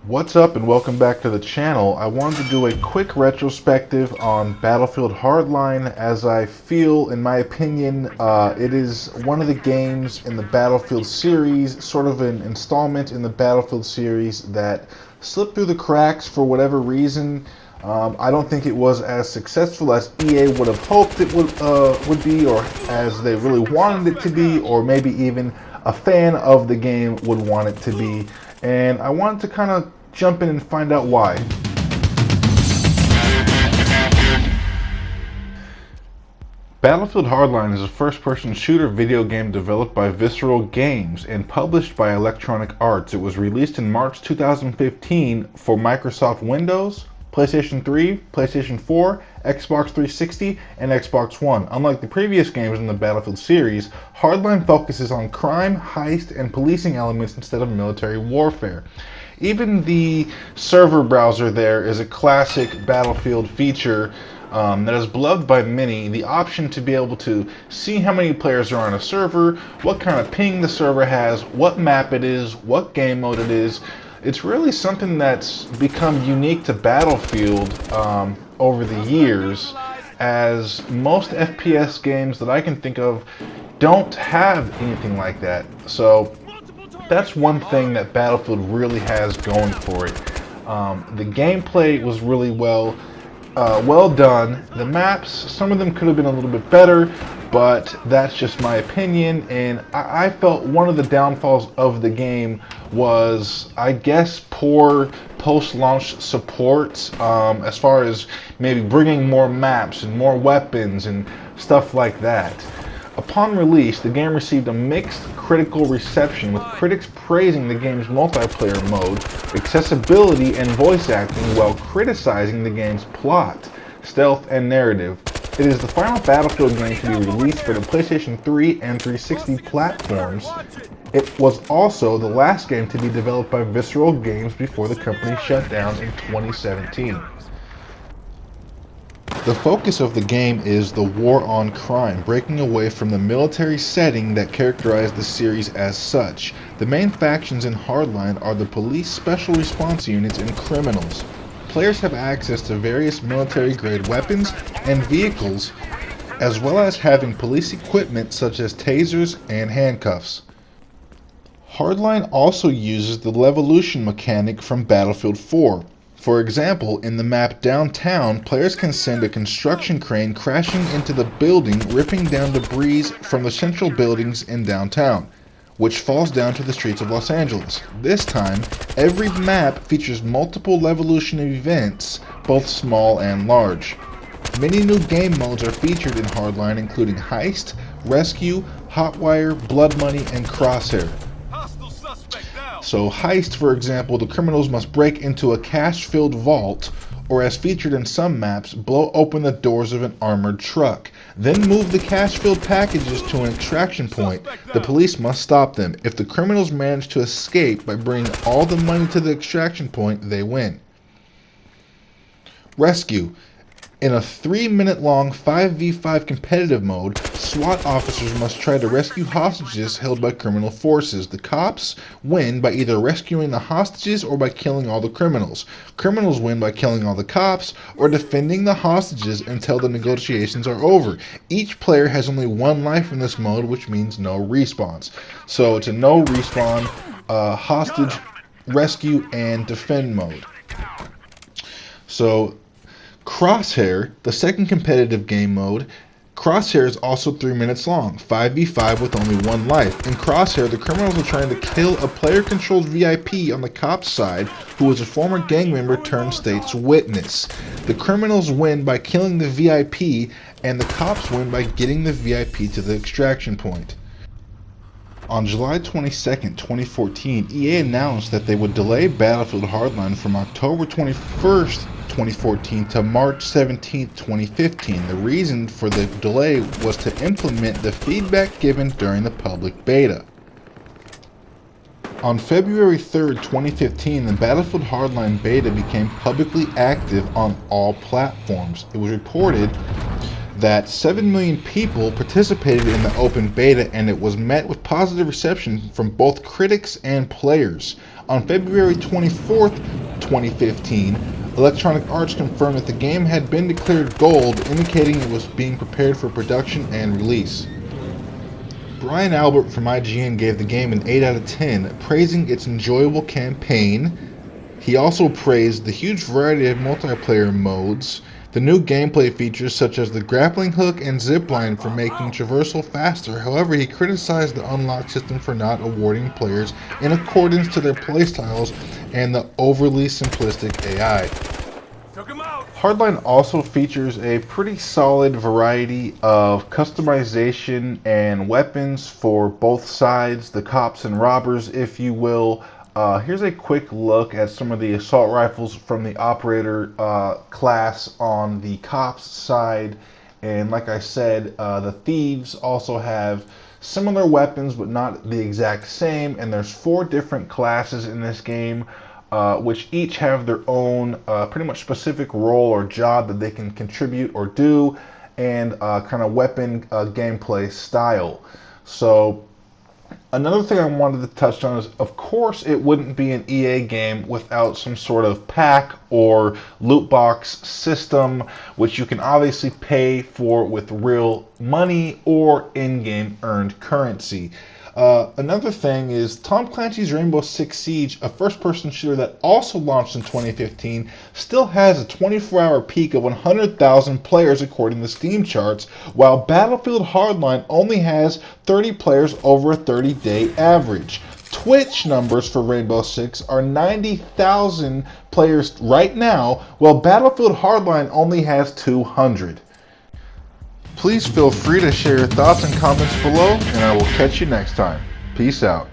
What's up and welcome back to the channel. I wanted to do a quick retrospective on Battlefield Hardline, as I feel, in my opinion, it is one of the games in the Battlefield series, sort of an installment in the Battlefield series that slipped through the cracks for whatever reason. I don't think it was as successful as EA would have hoped it would be, or as they really wanted it to be, or maybe even a fan of the game would want it to be. And I wanted to kind of jump in and find out why. Battlefield Hardline is a first-person shooter video game developed by Visceral Games and published by Electronic Arts. It was released in March 2015 for Microsoft Windows, PlayStation 3, PlayStation 4, Xbox 360, and Xbox One. Unlike the previous games in the Battlefield series, Hardline focuses on crime, heist, and policing elements instead of military warfare. Even the server browser there is a classic Battlefield feature that is beloved by many. The option to be able to see how many players are on a server, what kind of ping the server has, what map it is, what game mode it is. It's really something that's become unique to Battlefield over the years, as most FPS games that I can think of don't have anything like that. So that's one thing that Battlefield really has going for it. The gameplay was really well done. The maps, some of them could have been a little bit better, but that's just my opinion. And I felt one of the downfalls of the game was, I guess, poor post-launch support, as far as maybe bringing more maps and more weapons and stuff like that. Upon release, the game received a mixed critical reception, with critics praising the game's multiplayer mode, accessibility, and voice acting, while criticizing the game's plot, stealth, and narrative. It is the final Battlefield game to be released for the PlayStation 3 and 360 platforms. It was also the last game to be developed by Visceral Games before the company shut down in 2017. The focus of the game is the war on crime, breaking away from the military setting that characterized the series as such. The main factions in Hardline are the police, special response units, and criminals. Players have access to various military-grade weapons and vehicles, as well as having police equipment such as tasers and handcuffs. Hardline also uses the Levolution mechanic from Battlefield 4. For example, in the map Downtown, players can send a construction crane crashing into the building, ripping down debris from the central buildings in downtown, which falls down to the streets of Los Angeles. This time, every map features multiple Levolution events, both small and large. Many new game modes are featured in Hardline, including Heist, Rescue, Hotwire, Blood Money, and Crosshair. So Heist, for example, the criminals must break into a cash-filled vault, or as featured in some maps, blow open the doors of an armored truck, then move the cash-filled packages to an extraction point. The police must stop them. If the criminals manage to escape by bringing all the money to the extraction point, they win. Rescue. In a 3-minute-long 5v5 competitive mode, SWAT officers must try to rescue hostages held by criminal forces. The cops win by either rescuing the hostages or by killing all the criminals. Criminals win by killing all the cops or defending the hostages until the negotiations are over. Each player has only one life in this mode, which means no respawns. So it's a no respawn, hostage, rescue, and defend mode. So Crosshair, the second competitive game mode. Crosshair is also 3 minutes long, 5v5 with only one life. In Crosshair, the criminals are trying to kill a player-controlled VIP on the cop's side who is a former gang member turned state's witness. The criminals win by killing the VIP, and the cops win by getting the VIP to the extraction point. On July 22, 2014, EA announced that they would delay Battlefield Hardline from October 21st, 2014 to March 17, 2015. The reason for the delay was to implement the feedback given during the public beta. On February 3, 2015, the Battlefield Hardline beta became publicly active on all platforms. It was reported that 7 million people participated in the open beta, and it was met with positive reception from both critics and players. On February 24th, 2015, Electronic Arts confirmed that the game had been declared gold, indicating it was being prepared for production and release. Brian Albert from IGN gave the game an 8 out of 10, praising its enjoyable campaign. He also praised the huge variety of multiplayer modes, the new gameplay features such as the grappling hook and zipline for making traversal faster. However, he criticized the unlock system for not awarding players in accordance to their playstyles and the overly simplistic AI. Hardline also features a pretty solid variety of customization and weapons for both sides, the cops and robbers, if you will. Here's a quick look at some of the assault rifles from the operator class on the cops side. And like I said, the thieves also have similar weapons but not the exact same. And there's 4 different classes in this game, which each have their own pretty much specific role or job that they can contribute or do, and kind of weapon gameplay style. So another thing I wanted to touch on is, of course, it wouldn't be an EA game without some sort of pack or loot box system, which you can obviously pay for with real money or in-game earned currency. Another thing is Tom Clancy's Rainbow Six Siege, a first-person shooter that also launched in 2015, still has a 24-hour peak of 100,000 players according to Steam charts, while Battlefield Hardline only has 30 players over a 30-day average. Twitch numbers for Rainbow Six are 90,000 players right now, while Battlefield Hardline only has 200. Please feel free to share your thoughts and comments below, and I will catch you next time. Peace out.